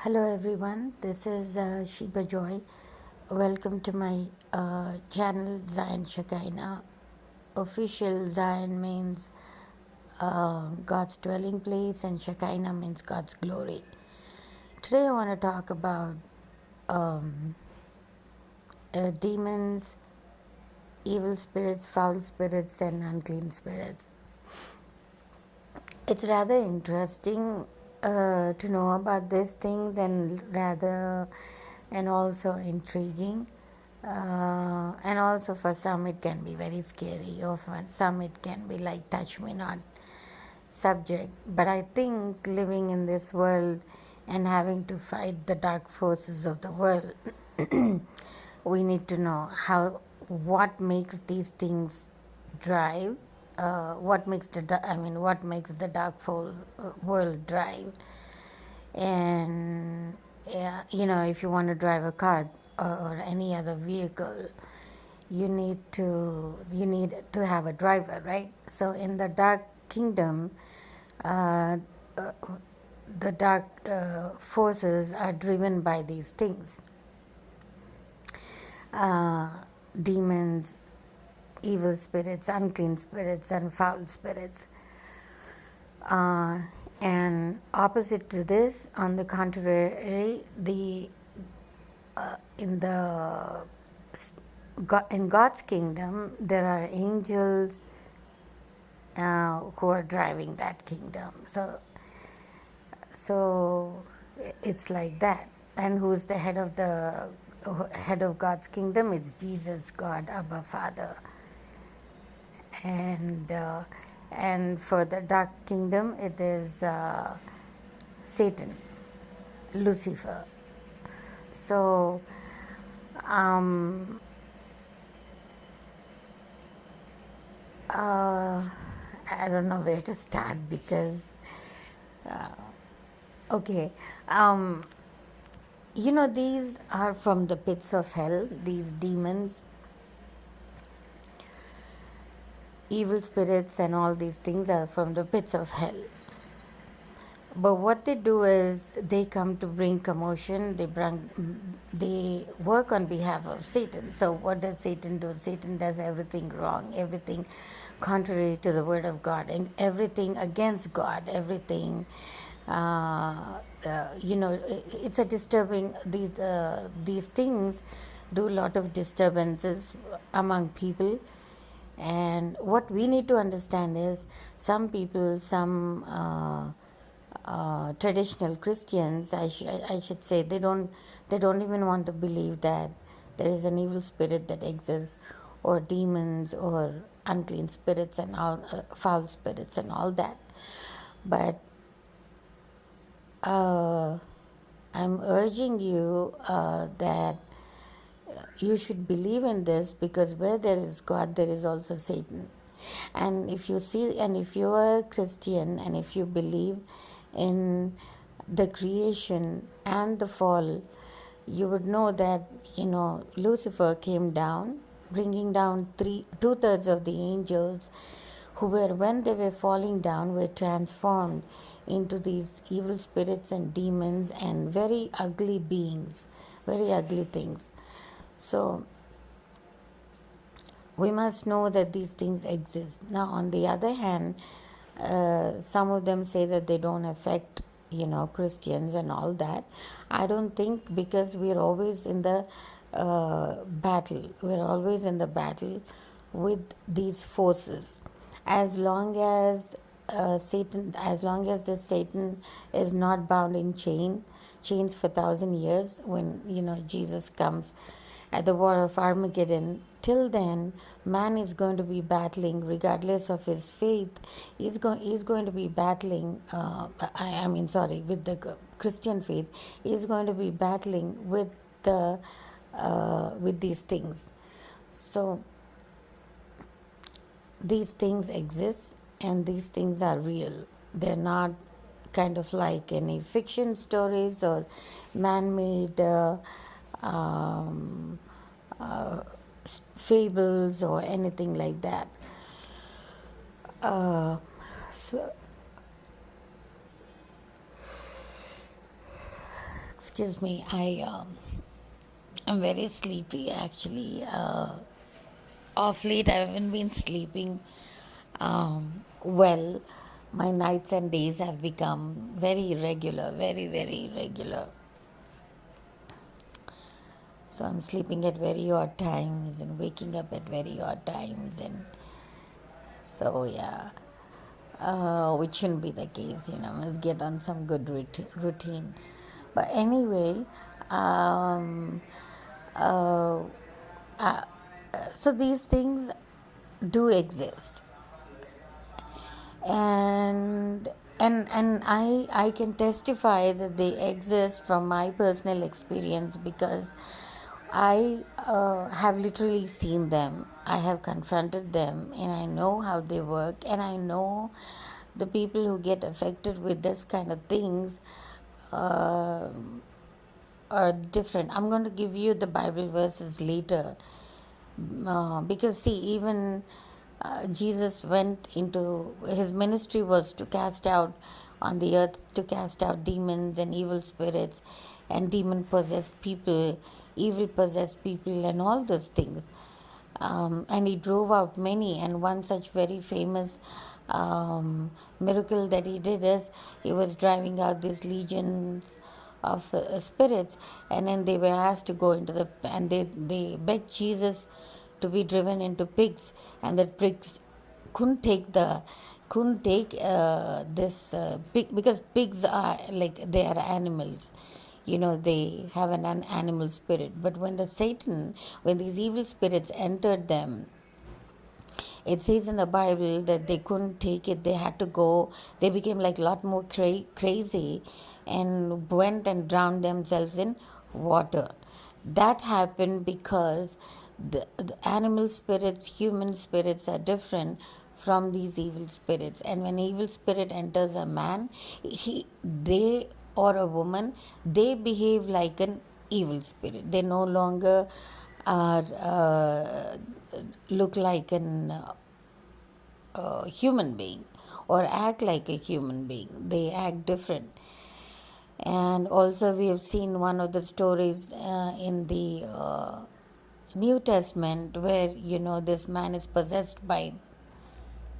Hello everyone, this is Sheba Joy. Welcome to my channel Zion Shekinah. Official Zion means God's dwelling place, and Shekinah means God's glory. Today I want to talk about demons, evil spirits, foul spirits, and unclean spirits. It's rather interesting to know about these things, and also intriguing. And also for some it can be very scary, or for some it can be like touch me not subject. But I think living in this world and having to fight the dark forces of the world, we need to know what makes these things drive, what makes the world drive. And yeah, if you want to drive a car or any other vehicle, you need to have a driver, right? So in the dark kingdom, uh, uh, the dark forces are driven by these things: uh, demons, evil spirits, unclean spirits, and foul spirits. Uh, and opposite to this, on the contrary, the in the in God's kingdom, there are angels who are driving that kingdom. So it's like that. And who's the head of God's kingdom? It's Jesus, God, Abba, Father. And for the dark kingdom, it is Satan, Lucifer. So um, I don't know where to start because okay, um, these are from the pits of hell. These demons, evil spirits, and all these things are from the pits of hell. But what they do is they come to bring commotion. They work on behalf of Satan. So what does Satan do? Satan does everything wrong, everything contrary to the word of God, and everything against God, everything. It's a disturbing. These things do a lot of disturbances among people. And what we need to understand is some people, some traditional Christians, I should say, they don't even want to believe that there is an evil spirit that exists, or demons, or unclean spirits, and all foul spirits, and all that. But uh, I'm urging you that you should believe in this, because where there is God, there is also Satan. And if you are a Christian, and if you believe in the creation and the fall, you would know that Lucifer came down, bringing down two-thirds of the angels, who were, when they were falling down, were transformed into these evil spirits and demons and very ugly beings, very ugly things. So we must know that these things exist. Now, on the other hand, some of them say that they don't affect, Christians and all that. I don't think, because we're always in the battle. We're always in the battle with these forces. As long as as long as the Satan is not bound in chains for 1,000 years, when Jesus comes at the war of Armageddon, till then, man is going to be battling, regardless of his faith. He's going to be battling. With the Christian faith, he's going to be battling with these things. So these things exist, and these things are real. They're not kind of like any fiction stories or man-made um, uh, fables or anything like that. Uh, so, Excuse me, I'm very sleepy actually. Off late, I haven't been sleeping well. My nights and days have become very irregular, very, very irregular. So I'm sleeping at very odd times and waking up at very odd times, and so yeah, which shouldn't be the case. Must get on some good routine. But anyway, um, uh, so these things do exist, and I can testify that they exist from my personal experience, because I have literally seen them. I have confronted them, and I know how they work, and I know the people who get affected with this kind of things uh, are different. I'm going to give you the Bible verses later, because see, even Jesus went into his ministry was to cast out on the earth, to cast out demons and evil spirits and demon possessed people, evil possessed people, and all those things. And he drove out many, and one such very famous miracle that he did is he was driving out these legions of spirits, and then they were asked to go into and they begged Jesus to be driven into pigs, and the pigs couldn't take this pig, because pigs are like, they are animals. They have an animal spirit. But when these evil spirits entered them, it says in the Bible that they couldn't take it. They had to go. They became like a lot more crazy, and went and drowned themselves in water. That happened because the animal spirits, human spirits are different from these evil spirits. And when evil spirit enters a man, they or a woman, they behave like an evil spirit. They no longer are look like an human being or act like a human being. They act different. And also, we have seen one of the stories in the New Testament where, this man is possessed by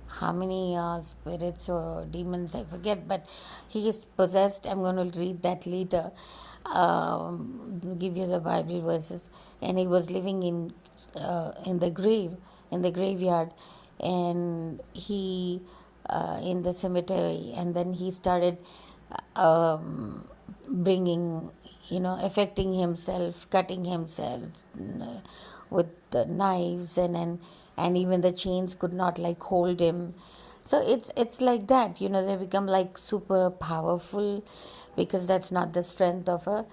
how many spirits or demons, I forget, but he is possessed. I'm going to read that later, give you the Bible verses. And he was living in the graveyard, and he in the cemetery, and then he started bringing, affecting himself, cutting himself with the knives, and even the chains could not like hold him. So it's like that, they become like super powerful, because that's not the strength of a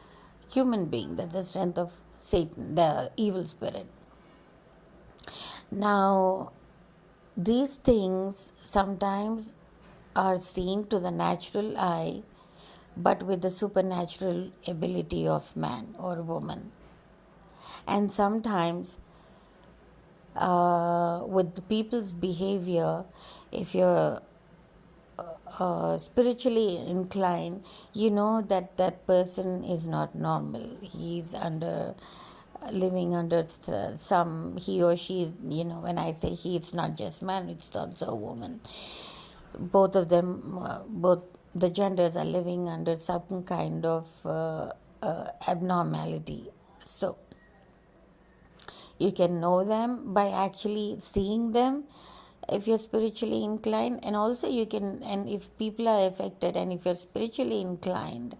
human being, that's the strength of Satan, the evil spirit. Now, these things sometimes are seen to the natural eye, but with the supernatural ability of man or woman. And sometimes, with the people's behavior, if you're spiritually inclined, you know that that person is not normal. He's living under some, he or she, when I say he, it's not just man, it's also a woman. Both of them, both the genders are living under some kind of abnormality. So you can know them by actually seeing them if you're spiritually inclined, and also you can, and if people are affected and if you're spiritually inclined,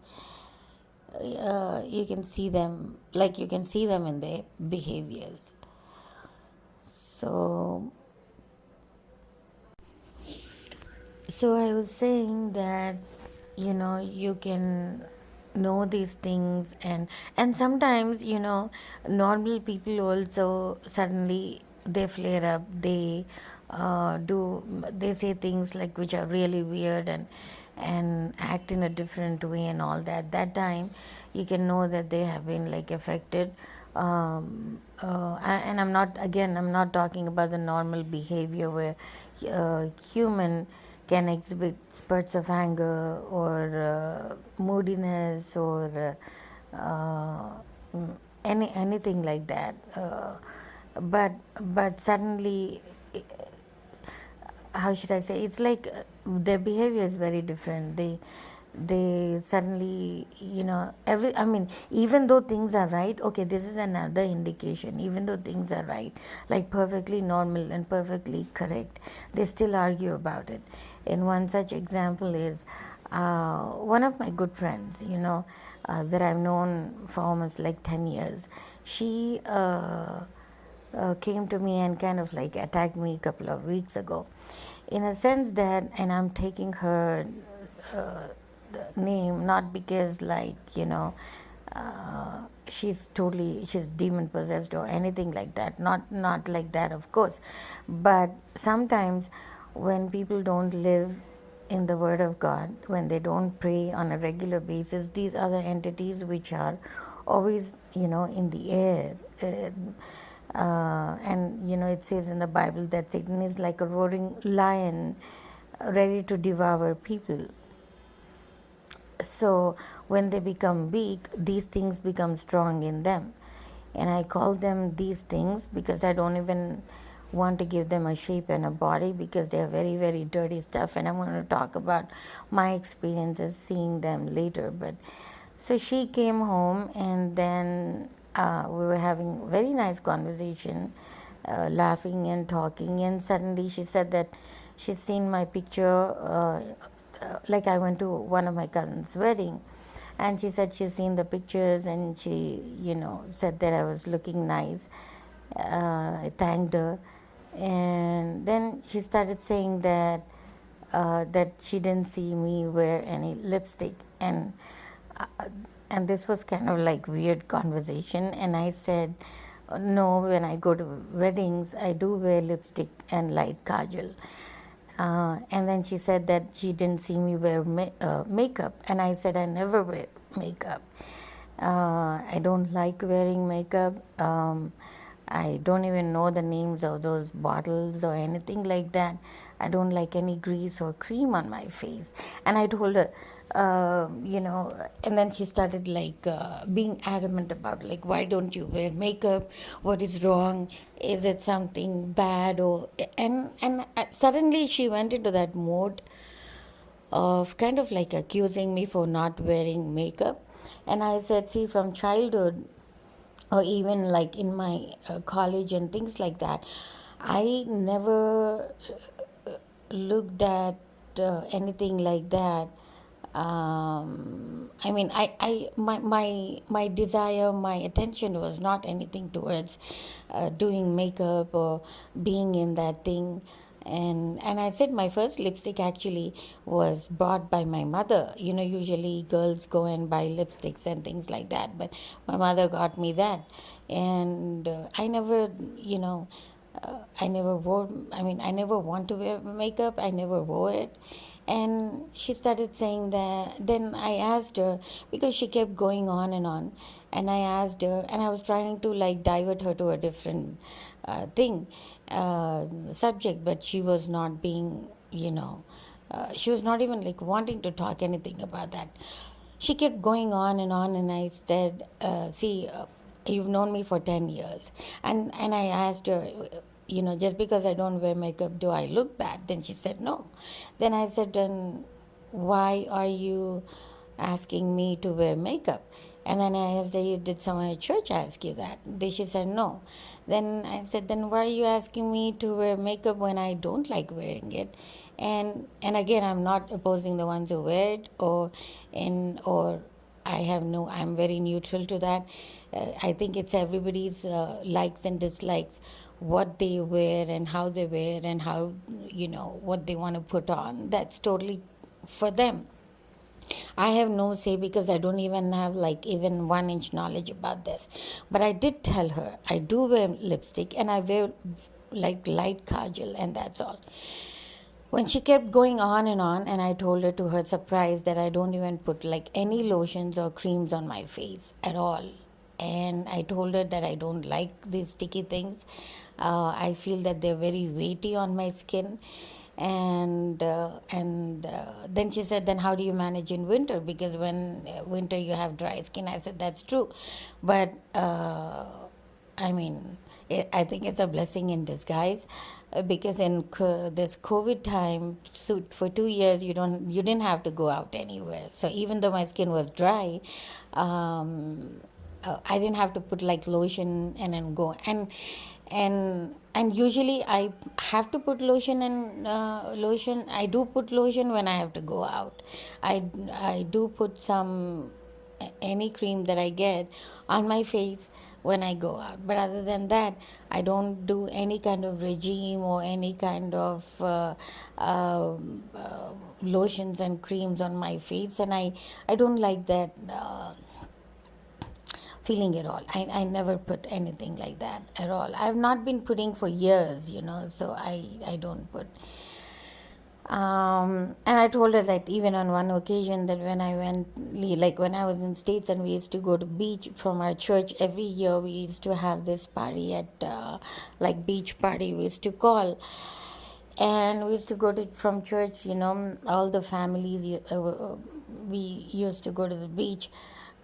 you can see them, like you can see them in their behaviors. So I was saying that, you can know these things, and sometimes, normal people also suddenly they flare up. They say things like which are really weird, and act in a different way and all that. That time you can know that they have been like affected. And I'm not talking about the normal behavior where human can exhibit spurts of anger or moodiness or uh, anything like that. But suddenly, how should I say? It's like their behavior is very different. They suddenly, every. I mean, even though things are right, okay, this is another indication. Even though things are right, like perfectly normal and perfectly correct, they still argue about it. And one such example is one of my good friends, that I've known for almost like 10 years. She. Came to me and kind of like attacked me a couple of weeks ago, in a sense that, and I'm taking her uh, name not because she's demon possessed or anything like that, not like that, of course, but sometimes when people don't live in the Word of God, when they don't pray on a regular basis, these other entities which are always, in the air. And it says in the Bible that Satan is like a roaring lion, ready to devour people. So when they become weak, these things become strong in them. And I call them these things because I don't even want to give them a shape and a body, because they're very, very dirty stuff. And I'm going to talk about my experiences seeing them later. But so she came home, and then we were having very nice conversation, laughing and talking. And suddenly she said that she's seen my picture. Like I went to one of my cousin's wedding, and she said she's seen the pictures, and she, said that I was looking nice. I thanked her, and then she started saying that she didn't see me wear any lipstick, uh, and this was kind of like weird conversation. And I said, no, when I go to weddings, I do wear lipstick and light kajal. And then she said that she didn't see me wear makeup. And I said, I never wear makeup. I don't like wearing makeup. I don't even know the names of those bottles or anything like that. I don't like any grease or cream on my face. And I told her, and then she started like being adamant about, like, why don't you wear makeup? What is wrong? Is it something bad? Or and suddenly she went into that mode of kind of like accusing me for not wearing makeup. And I said, see, from childhood, or even like in my college and things like that, I never looked at anything like that. I mean, my desire, my attention was not anything towards doing makeup or being in that thing. And I said my first lipstick actually was bought by my mother. Usually girls go and buy lipsticks and things like that, but my mother got me that. And I never, I never wore, I mean, I never want to wear makeup. I never wore it. And she started saying that. Then I asked her, because she kept going on and on. And I asked her, and I was trying to like divert her to a different subject, but she was not being, she was not even like wanting to talk anything about that. She kept going on and on, and I said, see, you've known me for 10 years. And I asked her, just because I don't wear makeup, do I look bad? Then she said, no. Then I said, then why are you asking me to wear makeup? And then I asked her, did someone at church ask you that? Then she said, no. Then I said, then why are you asking me to wear makeup when I don't like wearing it? And again, I'm not opposing the ones who wear it, or I'm very neutral to that. I think it's everybody's likes and dislikes, what they wear and how they wear, and how, what they want to put on. That's totally for them. I have no say, because I don't even have like even 1 inch knowledge about this. But I did tell her I do wear lipstick and I wear like light kajal, and that's all. When she kept going on, and I told her, to her surprise, that I don't even put like any lotions or creams on my face at all. And I told her that I don't like these sticky things. I feel that they're very weighty on my skin. And then she said, then how do you manage in winter? Because when winter you have dry skin. I said, that's true, but I mean, I think it's a blessing in disguise, because in this COVID time, so for 2 years you didn't have to go out anywhere. So even though my skin was dry, um, I didn't have to put like lotion and then go and usually I have to put lotion and lotion. I do put lotion when I have to go out. I do put some any cream that I get on my face when I go out. But other than that, I don't do any kind of regime or any kind of lotions and creams on my face, and I don't like that. Feeling at all. I never put anything like that at all. I've not been putting for years, so I don't put. And I told her that even on one occasion that when I went, like when I was in States and we used to go to beach from our church every year, we used to have this party at like beach party we used to call, and we used to go to from church, all the families, we used to go to the beach.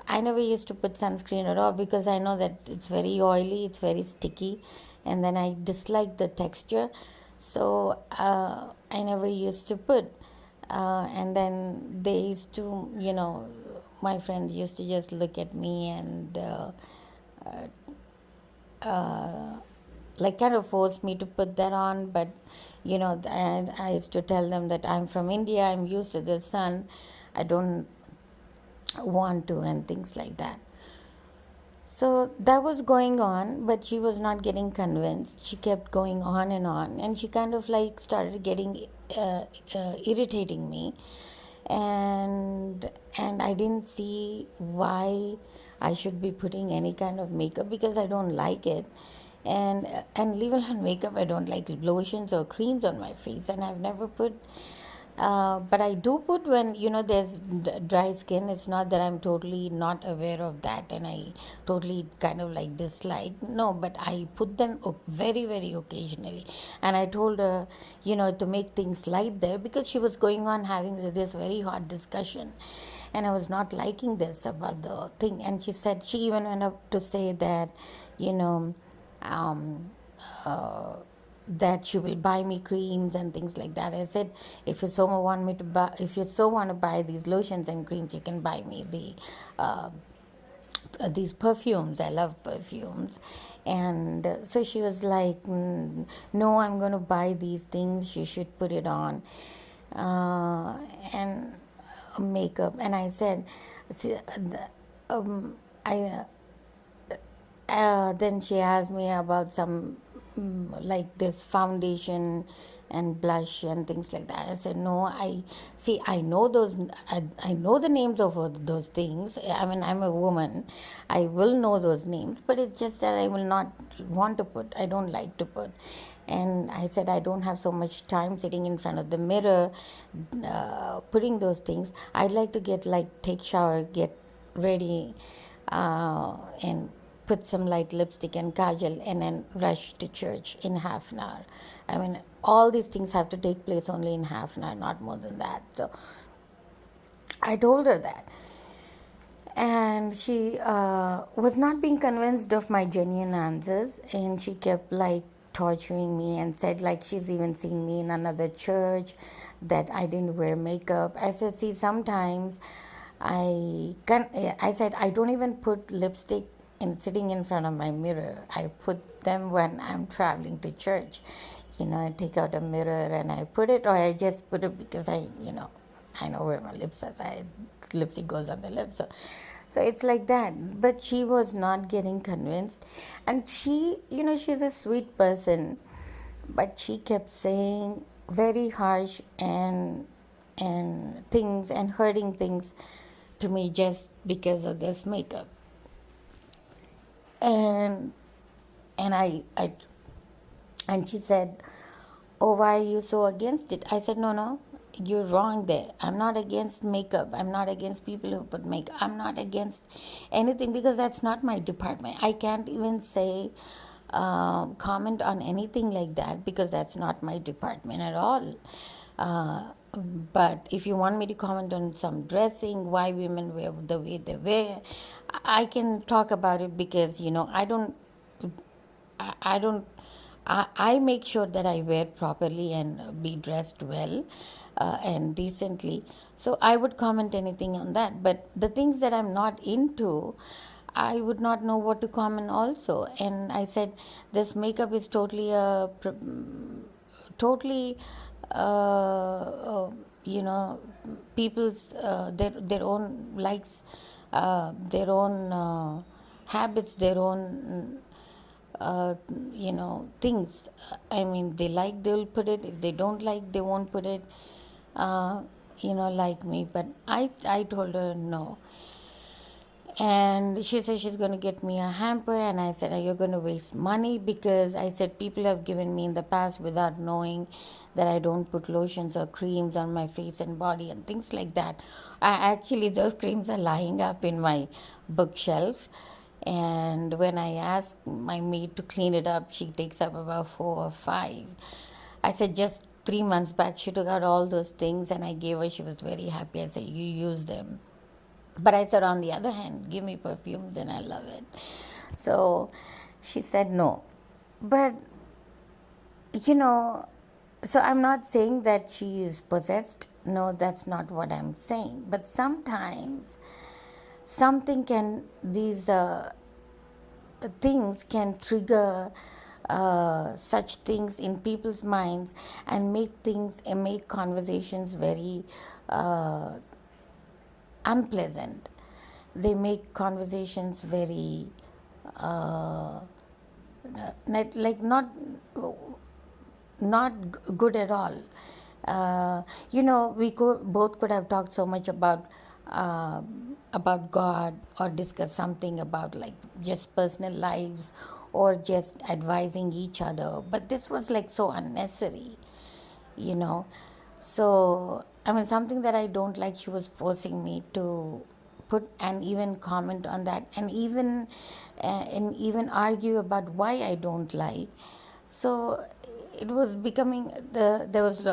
I never used to put sunscreen at all because I know that it's very oily, it's very sticky, and then I dislike the texture. So I never used to put. And then they used to, my friends used to just look at me and like kind of forced me to put that on. But and I used to tell them that I'm from India, I'm used to the sun, I don't want to, and things like that. So that was going on, but she was not getting convinced. She kept going on, and she kind of like started getting irritating me, and I didn't see why I should be putting any kind of makeup because I don't like it, and leave alone makeup. I don't like lotions or creams on my face, and I've never put but I do put when there's dry skin. It's not that I'm totally not aware of that and I totally kind of like dislike. No, but I put them very, very occasionally. And I told her, to make things light there because she was going on having this very hot discussion. And I was not liking this about the thing. And she said, she even went up to say that, you know, um, that she will buy me creams and things like that. I said, if you so want to buy these lotions and creams, you can buy me these perfumes. I love perfumes. And so she was like, no, I'm going to buy these things. You should put it on. And makeup. And I said, see, I then she asked me about some like this foundation and blush and things like that. I said, no, I know those. I know the names of all those things. I mean, I'm a woman, I will know those names, but it's just that I will not want to put. I don't like to put. And I said, I don't have so much time sitting in front of the mirror putting those things. I'd like to take shower, get ready, and put some light lipstick and kajal and then rush to church in half an hour. I mean, all these things have to take place only in half an hour, not more than that. So I told her that. And she was not being convinced of my genuine answers, and she kept like torturing me and said like she's even seen me in another church that I didn't wear makeup. I said, see, sometimes I said I don't even put lipstick in sitting in front of my mirror. I put them when I'm traveling to church. I take out a mirror and I put it, or I just put it because I know where my lips are. So lipstick goes on the lips. So it's like that. But she was not getting convinced. And she, she's a sweet person, but she kept saying very harsh and things and hurting things to me just because of this makeup. And I and she said, oh, why are you so against it? I said, no, you're wrong there. I'm not against makeup. I'm not against people who put makeup. I'm not against anything because that's not my department. I can't even say comment on anything like that because that's not my department at all. Uh, but if you want me to comment on some dressing, why women wear the way they wear, I can talk about it because I don't. I make sure that I wear properly and be dressed well and decently. So I would comment anything on that. But the things that I'm not into, I would not know what to comment also. And I said, this makeup is totally, you know, people's their own likes, their own habits, their own uh, things. I mean, they like, they'll put it. If they don't like, they won't put it. uh, like me. But I told her no. And she said she's going to get me a hamper. And I said, are you going to waste money? Because I said people have given me in the past without knowing that I don't put lotions or creams on my face and body and things like that. Actually, those creams are lying up in my bookshelf. And when I ask my maid to clean it up, she takes up about 4 or 5. I said, just 3 months back, she took out all those things and I gave her. She was very happy. I said, you use them. But I said, on the other hand, give me perfumes and I love it. So she said no. But, you know, so I'm not saying that she is possessed. No, that's not what I'm saying. But sometimes these things can trigger such things in people's minds and make conversations very uh, unpleasant. They make conversations very uh, not good at all. Both could have talked so much uh, about God or discussed something about like just personal lives or just advising each other. But this was like so unnecessary, you know. So, I mean, something that I don't like, she was forcing me to put and even comment on that and even argue about why I don't like. So it was becoming there was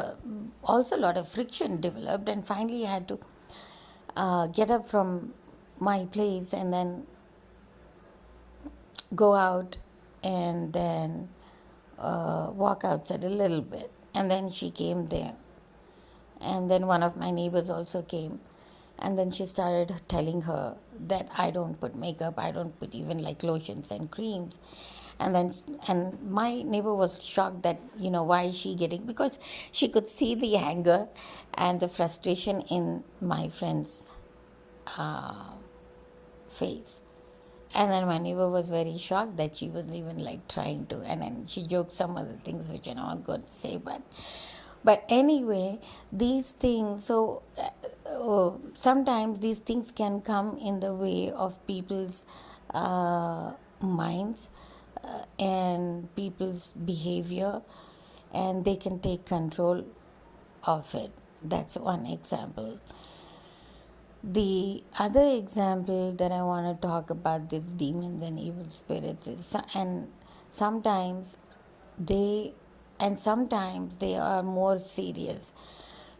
also a lot of friction developed, and finally I had to get up from my place and then go out and then walk outside a little bit. And then she came there. And then one of my neighbors also came. And then she started telling her that I don't put makeup, I don't put even like lotions and creams. And my neighbor was shocked that, why is she getting, because she could see the anger and the frustration in my friend's face. And then my neighbor was very shocked that she was even like trying to, and then she joked some other things which I'm not going to say, but anyway, these things. So sometimes these things can come in the way of people's minds and people's behavior, and they can take control of it. That's one example. The other example that I want to talk about these demons and evil spirits is, and sometimes they sometimes they are more serious,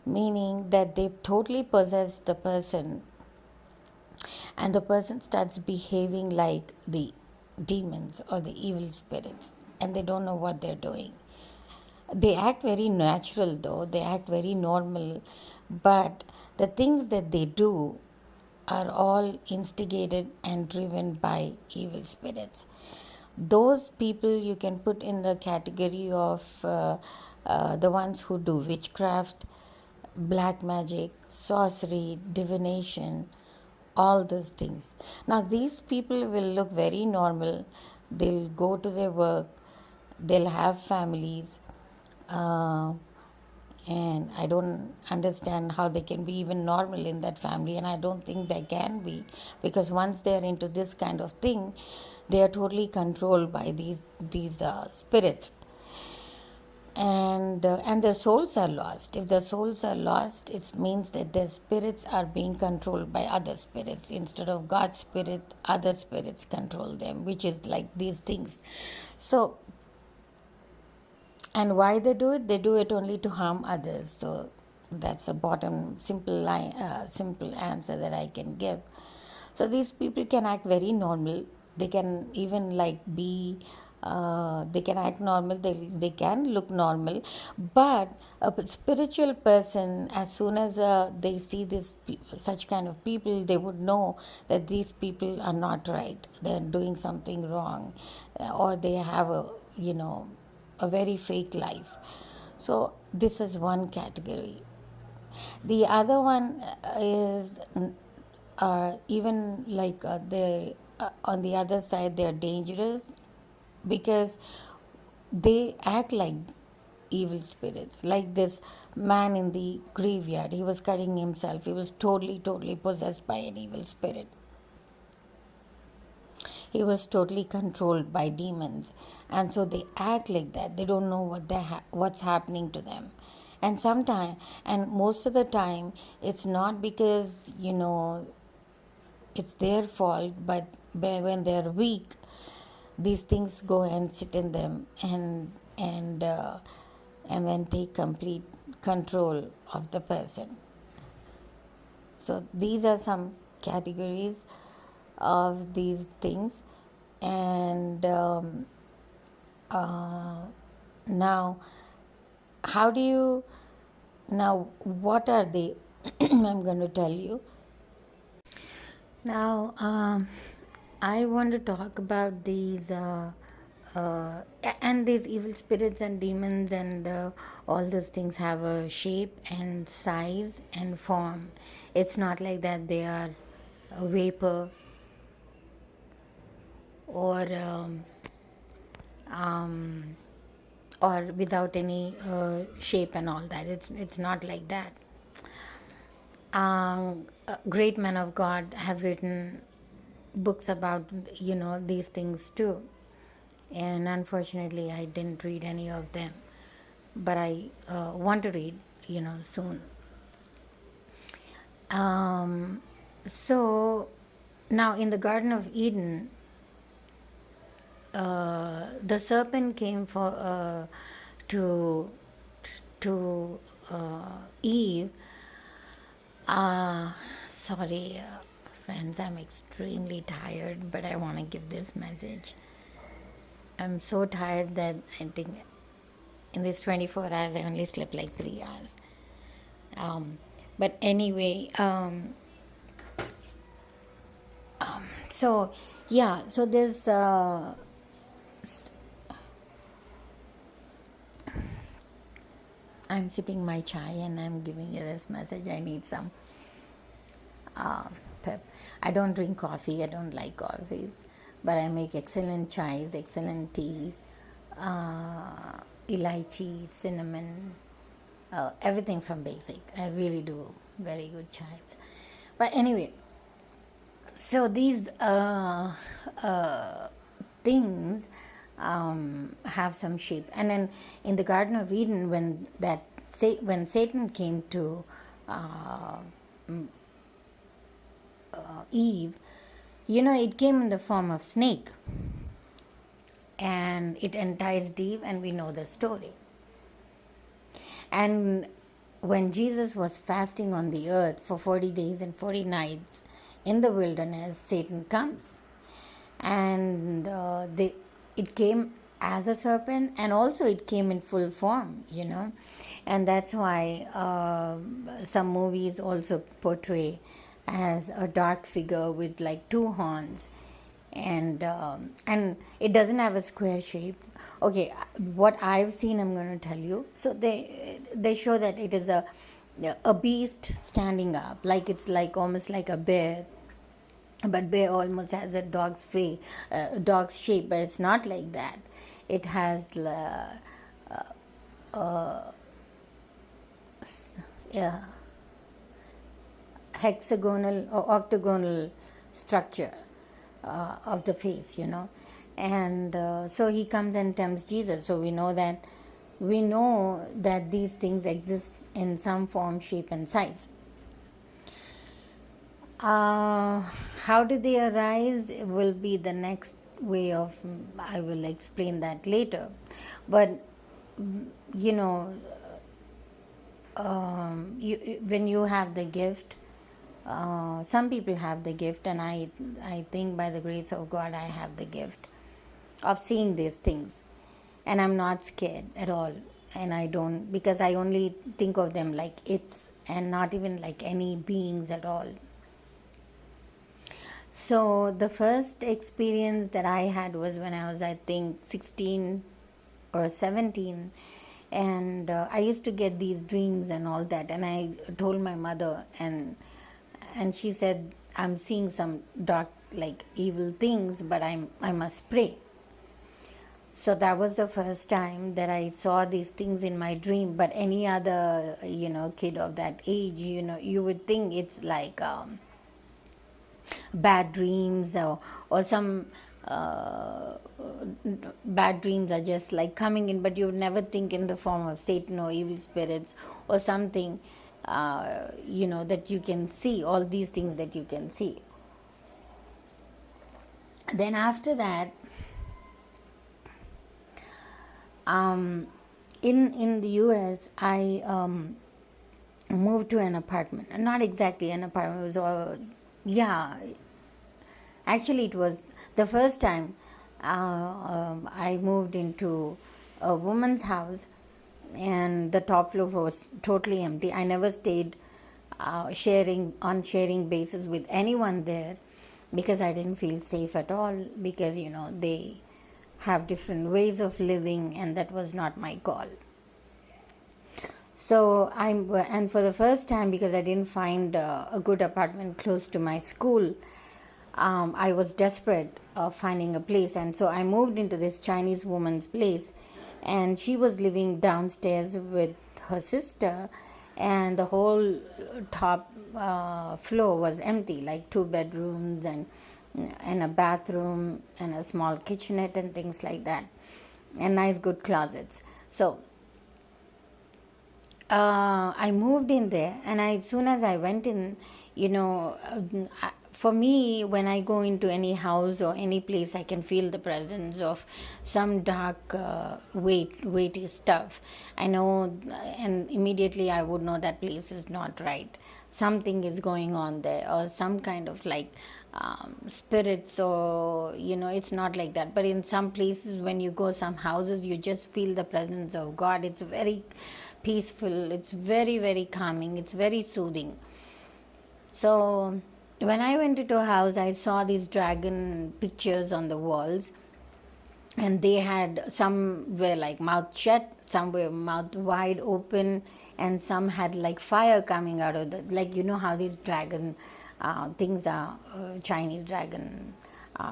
meaning that they totally possess the person and the person starts behaving like the demons or the evil spirits and they don't know what they're doing. They act very natural, though, they act very normal, but the things that they do are all instigated and driven by evil spirits. Those people you can put in the category of the ones who do witchcraft, black magic, sorcery, divination, all those things. Now, these people will look very normal. They'll go to their work, they'll have families, uh, and I don't understand how they can be even normal in that family, and I don't think they can be, because once they're into this kind of thing, they are totally controlled by these spirits. and their souls are lost. If their souls are lost, it means that their spirits are being controlled by other spirits. Instead of God's spirit, other spirits control them, which is like these things. So, and why they do it? They do it only to harm others. So that's a bottom simple line, simple answer that I can give. So these people can act very normal. They can even like be. They can act normal. They can look normal, but a spiritual person, as soon as they see such kind of people, they would know that these people are not right. They are doing something wrong, or they have a very fake life. So this is one category. The other one is even like they on the other side they are dangerous because they act like evil spirits. Like this man in the graveyard, he was cutting himself. He was totally possessed by an evil spirit. He was totally controlled by demons, and so they act like that. They don't know what's happening to them. And sometimes, and most of the time, it's not because it's their fault, but when they're weak, these things go and sit in them, and then take complete control of the person. So these are some categories of these things. And now, how do you now what are they? I'm going to tell you now. I want to talk about these and these evil spirits and demons and all those things have a shape and size and form. It's not like that they are a vapor or or without any shape and all that. It's not like that. Great men of God have written books about these things too, and unfortunately I didn't read any of them, but I want to read soon. So now in the Garden of Eden, the serpent came to Eve. Sorry, friends, I'm extremely tired, but I want to give this message. I'm so tired that I think in these 24 hours I only slept like 3 hours. But anyway, so yeah, so there's I'm sipping my chai and I'm giving you this message. I need some pep. I don't drink coffee. I don't like coffee, but I make excellent chais, excellent tea, elaichi, cinnamon, everything from basic. I really do very good chais. But anyway, so these things have some shape. And then in the Garden of Eden, when Satan came to Eve, it came in the form of snake, and it enticed Eve, and we know the story. And when Jesus was fasting on the earth for 40 days and 40 nights in the wilderness, Satan comes. And it came as a serpent, and also it came in full form, And that's why some movies also portray as a dark figure with like 2 horns, and it doesn't have a square shape. Okay, what I've seen, I'm going to tell you. So they show that it is a beast standing up, like it's like almost like a bear, but bear almost has a dog's shape, but it's not like that. It has hexagonal or octagonal structure of the face, and so he comes and tempts Jesus. So we know that we know that these things exist in some form, shape, and size. How do they arise will be the next way of, I will explain that later. But, you know, when you have the gift, some people have the gift, and I think by the grace of God, I have the gift of seeing these things. And I'm not scared at all. And I don't, because I only think of them like it's, and not even like any beings at all. So the first experience that I had was when I was, I think, 16 or 17. And I used to get these dreams and all that. And I told my mother, and she said, I'm seeing some dark, like evil things, but I must pray. So that was the first time that I saw these things in my dream. But any other, kid of that age, you would think it's like bad dreams, or some bad dreams are just like coming in, but you would never think in the form of Satan or evil spirits or something, that you can see, all these things that you can see. Then after that, in the US, I moved to an apartment. Not exactly an apartment. It was, actually, it was the first time I moved into a woman's house, and the top floor was totally empty. I never stayed sharing basis with anyone there, because I didn't feel safe at all, because they have different ways of living, and that was not my call. So and for the first time, because I didn't find a good apartment close to my school, I was desperate of finding a place, and so I moved into this Chinese woman's place, and she was living downstairs with her sister, and the whole top floor was empty, like 2 bedrooms and a bathroom and a small kitchenette and things like that, and nice good closets. So I moved in there, and as soon as I went in, for me, when I go into any house or any place, I can feel the presence of some dark, weighty stuff. I know, and immediately I would know that place is not right. Something is going on there, or some kind of like spirits, or it's not like that. But in some places, when you go some houses, you just feel the presence of God. It's very peaceful, it's very, very calming, it's very soothing. So when I went into a house, I saw these dragon pictures on the walls, and they had, some were like mouth shut, some were mouth wide open, and some had like fire coming out of the, like how these dragon things are, Chinese dragon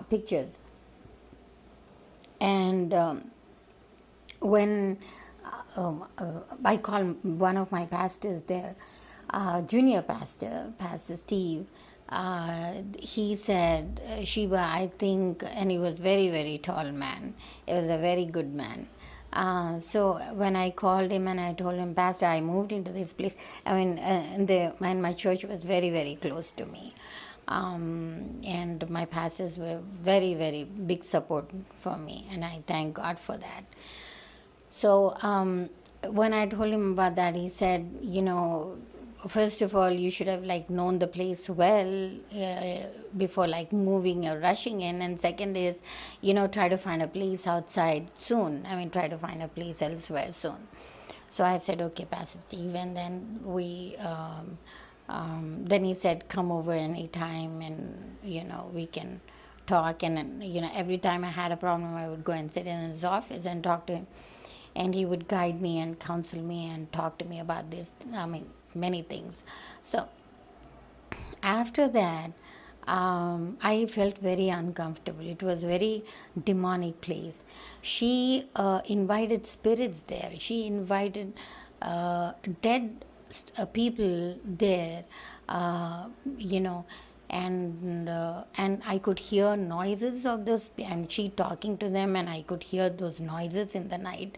pictures. And when I call one of my pastors there, junior pastor, Pastor Steve, he said, Sheba, I think, and he was very, very tall man. He was a very good man. So when I called him and I told him, Pastor, I moved into this place. I mean, and my church was very, very close to me. And my pastors were very, very big support for me, and I thank God for that. So when I told him about that, he said, first of all, you should have like known the place well before like moving or rushing in. And second is, try to find a place outside soon. I mean, try to find a place elsewhere soon. So I said, okay, Pastor Steve. And then then he said, come over anytime, and we can talk. And every time I had a problem, I would go and sit in his office and talk to him, and he would guide me and counsel me and talk to me about this, many things. So after that, I felt very uncomfortable. It was very demonic place. She invited spirits there. She invited dead people there, and I could hear noises of those, and she talking to them, and I could hear those noises in the night.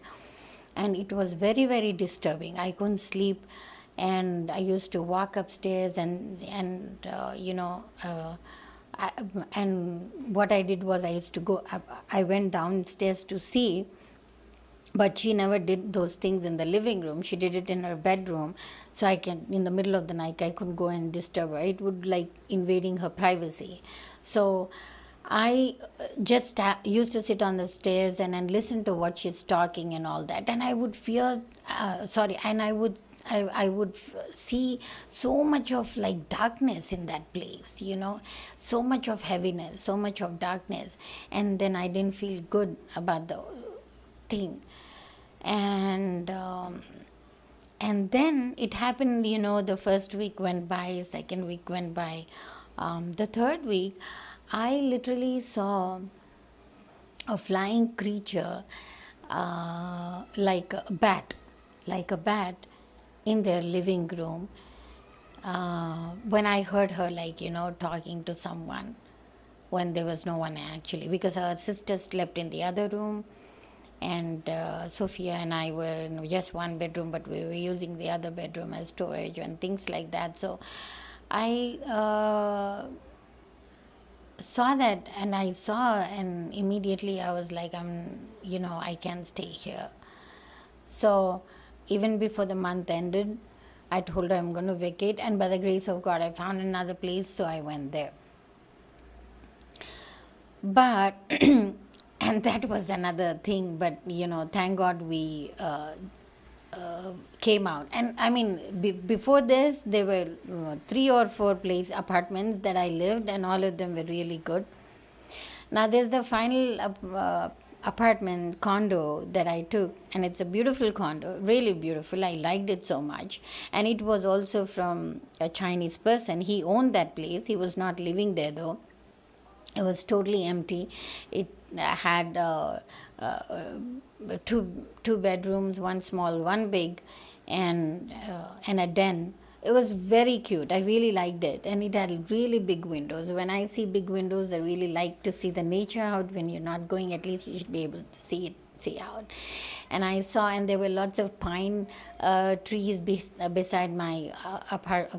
and it was very, very disturbing. I couldn't sleep, and I used to walk upstairs, I, and what I did was I used to go up, I went downstairs to see, but she never did those things in the living room. She did it in her bedroom. So I can, in the middle of the night, I couldn't go and disturb her. It would like invading her privacy. So I just used to sit on the stairs and listen to what she's talking and all that. And I would fear, and I would see so much of like darkness in that place, so much of heaviness, so much of darkness. And then I didn't feel good about the thing. And then it happened, the first week went by, second week went by. The third week, I literally saw a flying creature, like a bat in their living room. When I heard her, talking to someone, when there was no one actually, because her sister slept in the other room, and Sophia and I were in just one bedroom, but we were using the other bedroom as storage and things like that. So I saw that, and immediately I was like, I can't stay here. So even before the month ended, I told her I'm going to vacate, and by the grace of God, I found another place, so I went there. But and that was another thing, but thank God we came out. And I mean, before this, there were 3 or 4 apartments that I lived, and all of them were really good. Now there's the final apartment condo that I took, and it's a beautiful condo, really beautiful. I liked it so much, and it was also from a Chinese person. He owned that place. He was not living there though. It was totally empty. It had two bedrooms, one small, one big, and a den. It was very cute. I really liked it, and it had really big windows. When I see big windows, I really like to see the nature out. When you're not going, at least you should be able to see out. And I saw, and there were lots of pine trees beside my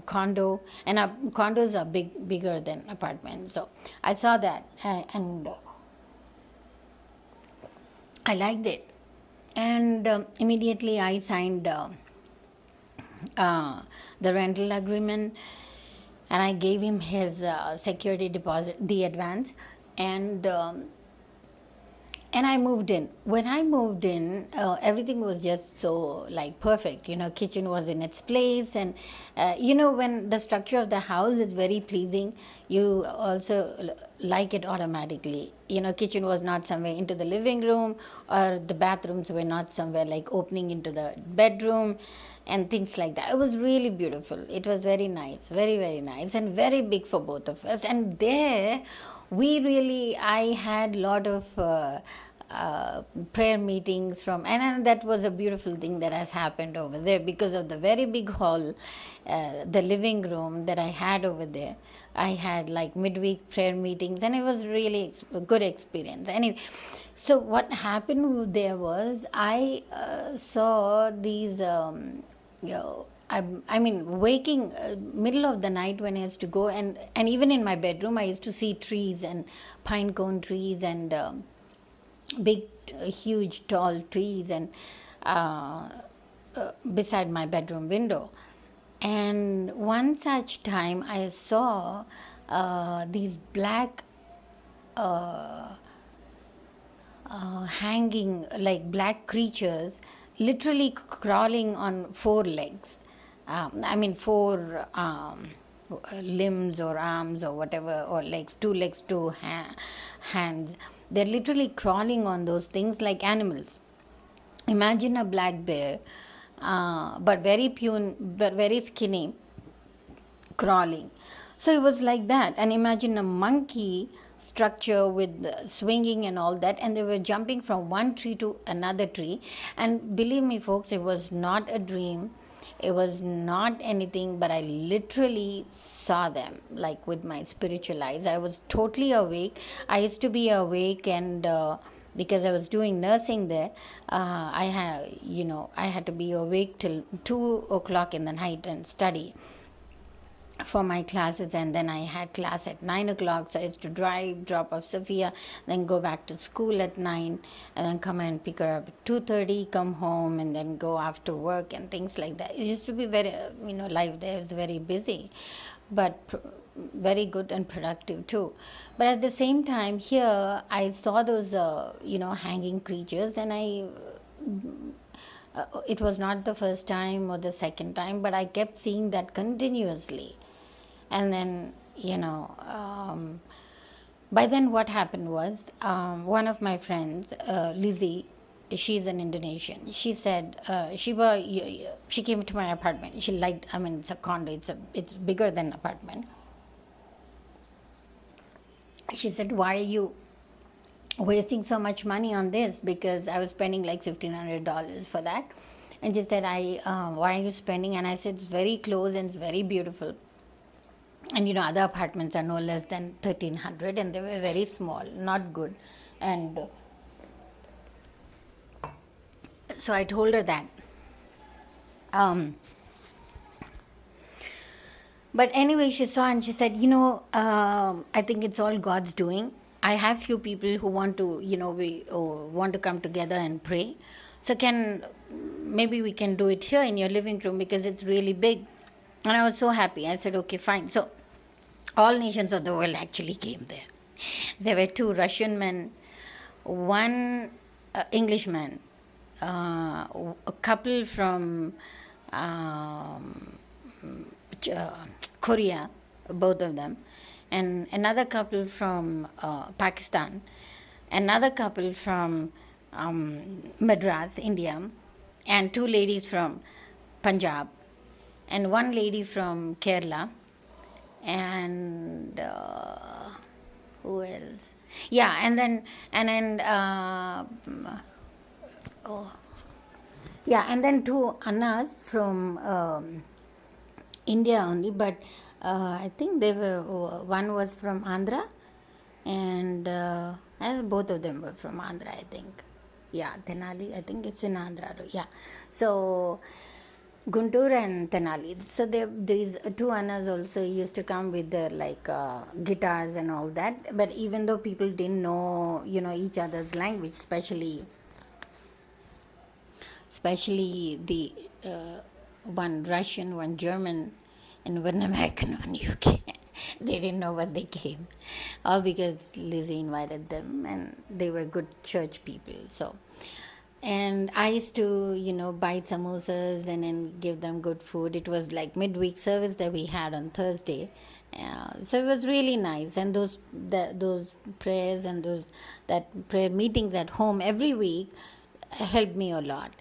condo, and condos are bigger than apartments. So I saw that, and I liked it. And immediately I signed the rental agreement, and I gave him his security deposit, the advance, and I moved in. When I moved in, everything was just so like perfect. Kitchen was in its place, and when the structure of the house is very pleasing, you also like it automatically. Kitchen was not somewhere into the living room, or the bathrooms were not somewhere like opening into the bedroom, and things like that. It was really beautiful. It was very nice, very, very nice, and very big for both of us. And there, I had a lot of prayer meetings and that was a beautiful thing that has happened over there, because of the very big hall, the living room that I had over there. I had like midweek prayer meetings, and it was really a good experience. Anyway, so what happened there was I saw these I mean, waking middle of the night when I used to go, and even in my bedroom I used to see trees and pine cone trees and big, huge, tall trees, and beside my bedroom window. And one such time I saw these black hanging, like black creatures, literally crawling on 4 legs. Four limbs or arms or whatever, or legs, 2 legs, 2 hands. They're literally crawling on those things like animals. Imagine a black bear, but very skinny, crawling. So it was like that. And imagine a monkey structure with swinging and all that, and they were jumping from one tree to another tree. And believe me folks, it was not a dream, it was not anything, but I literally saw them like with my spiritual eyes. I was totally awake. I used to be awake, and because I was doing nursing there. I had to be awake till 2 o'clock in the night and study for my classes, and then I had class at 9 o'clock, so I used to drive, drop off Sophia, then go back to school at 9, and then come and pick her up at 2:30, come home, and then go after work and things like that. It used to be very, life there was very busy, but very good and productive too. But at the same time, here I saw those, hanging creatures, and it was not the first time or the second time, but I kept seeing that continuously. And then, by then what happened was, one of my friends, Lizzie, she's an Indonesian. She said, she came to my apartment. She liked, it's a condo, it's bigger than an apartment. She said, why are you wasting so much money on this? Because I was spending like $1,500 for that. And she said, why are you spending? And I said, it's very close and it's very beautiful. And other apartments are no less than 1,300, and they were very small, not good. And so I told her that. But anyway, she saw and she said, I think it's all God's doing. I have few people who want to, want to come together and pray. So maybe we can do it here in your living room because it's really big. And I was so happy. I said, okay, fine. So all nations of the world actually came there. There were 2 Russian men, 1 Englishman, a couple from Korea, both of them, and another couple from Pakistan, another couple from Madras, India, and 2 ladies from Punjab, and 1 lady from Kerala, and who else? Yeah, and then and then 2 Annas from India only, but I think one was from Andhra, and both of them were from Andhra, I think. Yeah, Tenali, I think it's in Andhra. Yeah, so Guntur and Tenali. So these 2 Annas also used to come with their guitars and all that. But even though people didn't know, each other's language, especially the one Russian, one German, and one American, one UK. They didn't know what they came, all because Lizzie invited them, and they were good church people. So. And I used to, buy samosas and then give them good food. It was like midweek service that we had on Thursday. So it was really nice. And those prayers and that prayer meetings at home every week helped me a lot.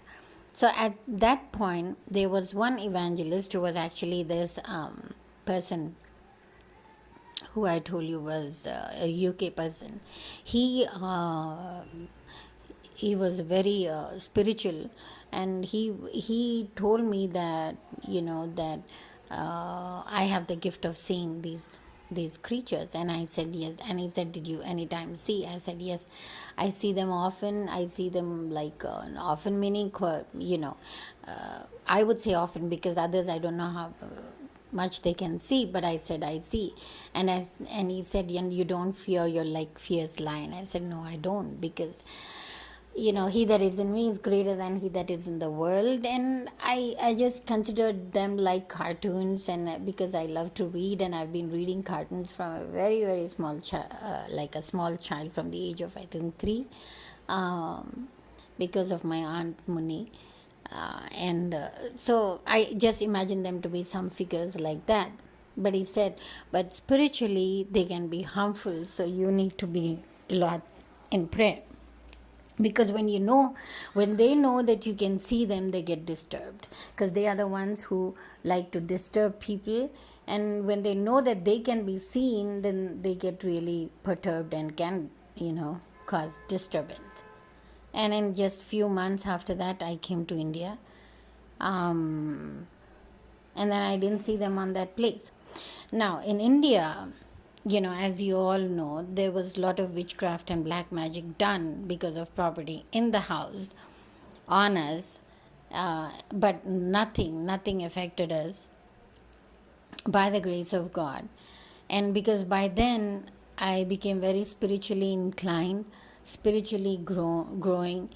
So at that point, there was one evangelist who was actually this person who I told you was a UK person. He was very spiritual, and he told me that that I have the gift of seeing these creatures. And I said yes. And he said, did you anytime see? I said yes, I see them often. I see them often, meaning I would say often, because others I don't know how much they can see, but I said I see. And he said, and you don't fear, you're like fierce lion. I said, no, I don't, because he that is in me is greater than he that is in the world. And I just considered them like cartoons, and because I love to read, and I've been reading cartoons from a very, very small child, like a small child, from the age of I think 3, because of my aunt Muni. So I just imagined them to be some figures like that. But he said, but spiritually they can be harmful, so you need to be a lot in prayer. Because when they know that you can see them, they get disturbed, because they are the ones who like to disturb people. And when they know that they can be seen, then they get really perturbed and can cause disturbance. And in just few months after that, I came to India, and then I didn't see them on that place. Now in India, as you all know, there was a lot of witchcraft and black magic done because of property in the house on us, but nothing affected us by the grace of God. And because by then I became very spiritually inclined, spiritually growing,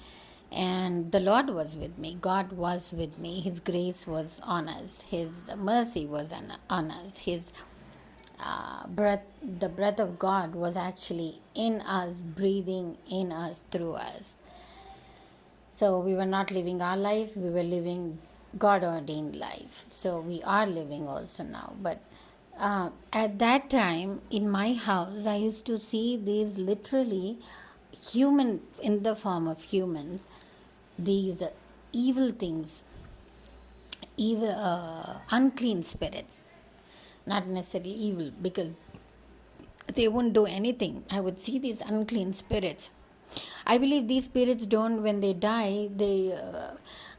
and the Lord was with me. God was with me. His grace was on us. His mercy was on us. His breath, the breath of God was actually in us, breathing in us, through us. So we were not living our life, we were living God ordained life. So we are living also now. But at that time in my house, I used to see these literally human, in the form of humans, these evil things, evil, unclean spirits. Not necessarily evil, because they wouldn't do anything. I would see these unclean spirits. I believe these spirits don't, when they die,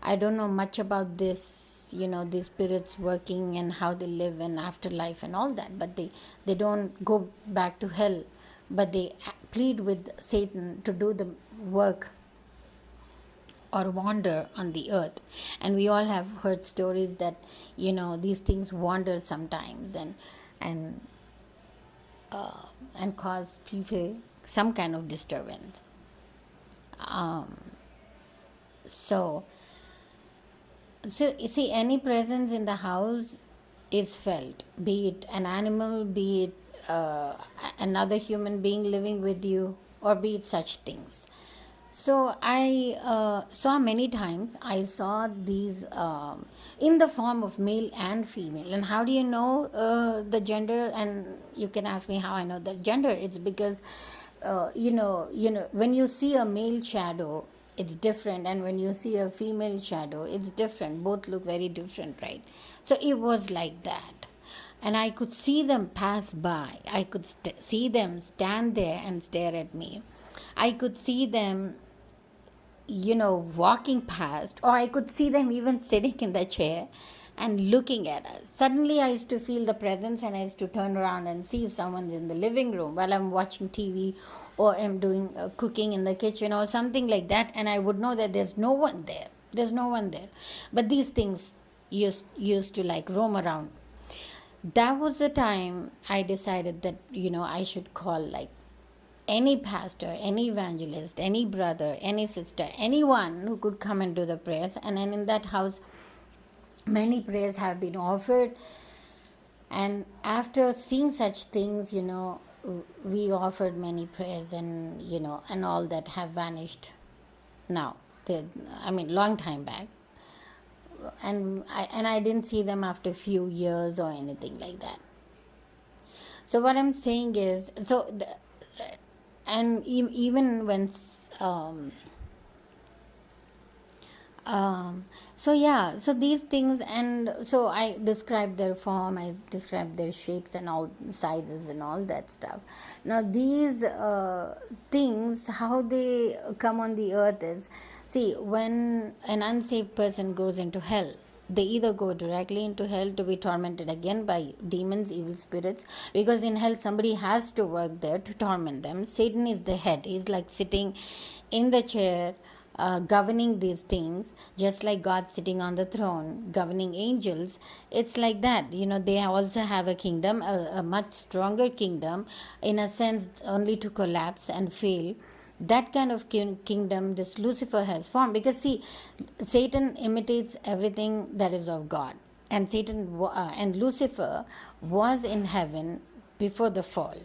I don't know much about this, these spirits working and how they live in afterlife and all that, but they don't go back to hell, but they plead with Satan to do the work or wander on the earth. And we all have heard stories that, these things wander sometimes and and cause people some kind of disturbance. So you see, any presence in the house is felt, be it an animal, be it another human being living with you, or be it such things. So I saw many times, I saw these in the form of male and female. And how do you know the gender? And you can ask me how I know the gender. It's because when you see a male shadow, it's different, and when you see a female shadow, it's different. Both look very different, right? So it was like that. And I could see them pass by. I could see them stand there and stare at me. I could see them, walking past, or I could see them even sitting in the chair and looking at us. Suddenly, I used to feel the presence, and I used to turn around and see if someone's in the living room while I'm watching TV, or I'm doing cooking in the kitchen or something like that, and I would know that there's no one there. There's no one there. But these things used to like roam around. That was the time I decided that, I should call like any pastor, any evangelist, any brother, any sister, anyone who could come and do the prayers. And then in that house, many prayers have been offered. And after seeing such things, we offered many prayers, and, and all that have vanished now. Long time back. And I didn't see them after a few years or anything like that. So what I'm saying is, and even when so these things, and so I described their form, I described their shapes and all sizes and all that stuff. Now these things, how they come on the earth is, see, when an unsaved person goes into hell, they either go directly into hell to be tormented again by demons, evil spirits, because in hell somebody has to work there to torment them. Satan is the head. He's like sitting in the chair, governing these things, just like God sitting on the throne, governing angels. It's like that. They also have a kingdom, a much stronger kingdom, in a sense, only to collapse and fail. That kind of kingdom this Lucifer has formed, because see, Satan imitates everything that is of God, and and Lucifer was in heaven before the fall.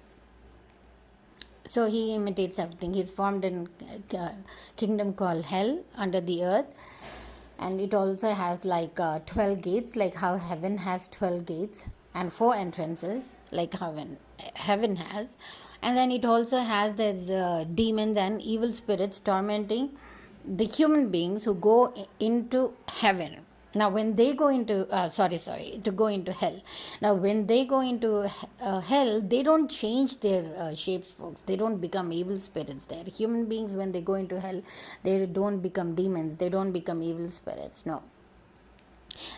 So he imitates everything. He's formed in a kingdom called hell under the earth, and it also has like 12 gates, like how heaven has 12 gates and 4 entrances, like how heaven has. And then it also has these demons and evil spirits tormenting the human beings who go into heaven. Now when they go into to go into hell. Now when they go into hell, they don't change their shapes, folks. They don't become evil spirits there. Human beings, when they go into hell, they don't become demons, they don't become evil spirits. No,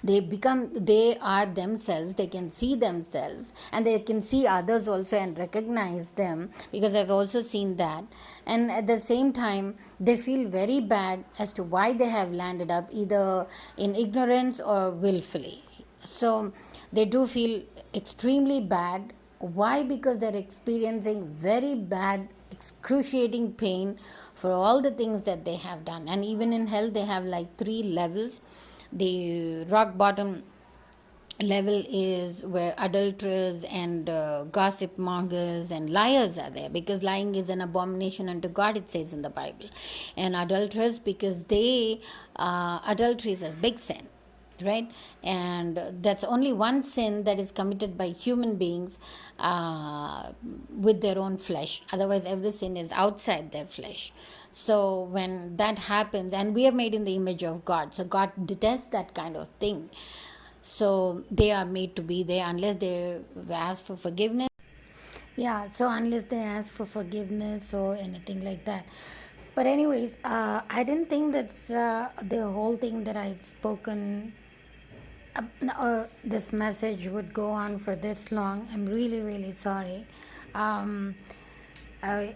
They are themselves, they can see themselves, and they can see others also and recognize them, because I've also seen that. And at the same time, they feel very bad as to why they have landed up either in ignorance or willfully. So they do feel extremely bad. Why? Because they're experiencing very bad, excruciating pain for all the things that they have done. And even in hell, they have like 3 levels. The rock bottom level is where adulterers and gossip mongers and liars are there, because lying is an abomination unto God, it says in the Bible. And adulterers, because adultery is a big sin, right? And that's only one sin that is committed by human beings with their own flesh. Otherwise, every sin is outside their flesh. So when that happens, and we are made in the image of God, so God detests that kind of thing. So they are made to be there unless they ask for forgiveness. Yeah, so unless they ask for forgiveness or anything like that. But anyways, I didn't think that's the whole thing that I've spoken. This message would go on for this long. I'm really, really sorry. Um, I,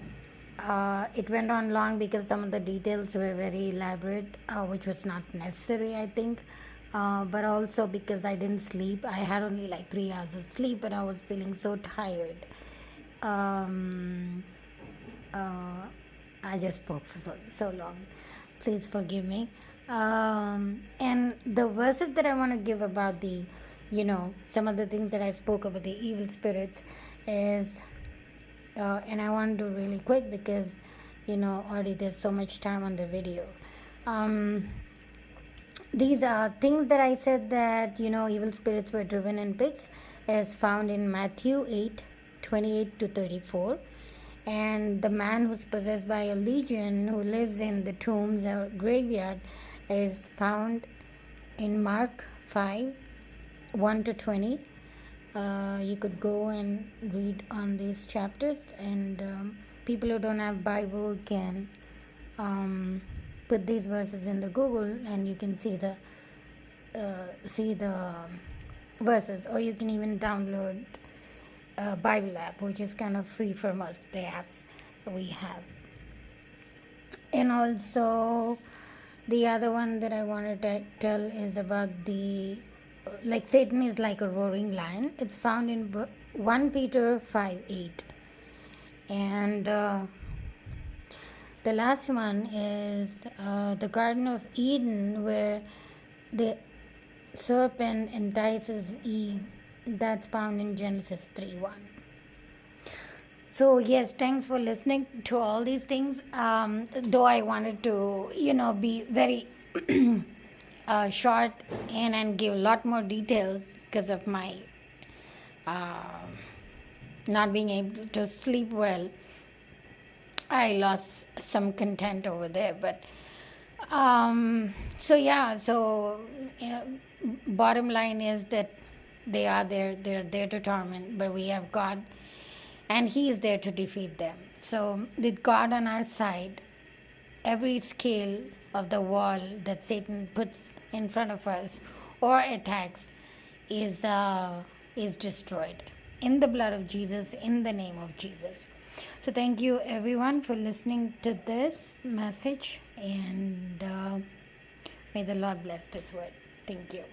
it went on long because some of the details were very elaborate, which was not necessary, I think. But also because I didn't sleep. I had only like 3 hours of sleep, but I was feeling so tired. Um, I just spoke for so long. Please forgive me. And the verses that I want to give about some of the things that I spoke about the evil spirits is, and I want to do really quick because, already there's so much time on the video. These are things that I said that, evil spirits were driven in pits, is found in Matthew 8:28-34. And the man who's possessed by a legion, who lives in the tombs or graveyard, is found in Mark 5:1-20. You could go and read on these chapters, and people who don't have Bible can put these verses in the Google, and you can see the verses, or you can even download Bible app, which is kind of free for most of the apps we have. And also the other one that I wanted to tell is about like Satan is like a roaring lion. It's found in 1 Peter 5:8. And the last one is the Garden of Eden, where the serpent entices Eve. That's found in Genesis 3:1. So yes, thanks for listening to all these things. Though I wanted to, be very short and give a lot more details because of my not being able to sleep well. I lost some content over there, but bottom line is that they're there to torment, but we have God, and He is there to defeat them. So with God on our side, every scale of the wall that Satan puts in front of us or attacks is destroyed in the blood of Jesus, in the name of Jesus. So thank you everyone for listening to this message, and may the Lord bless this word. Thank you.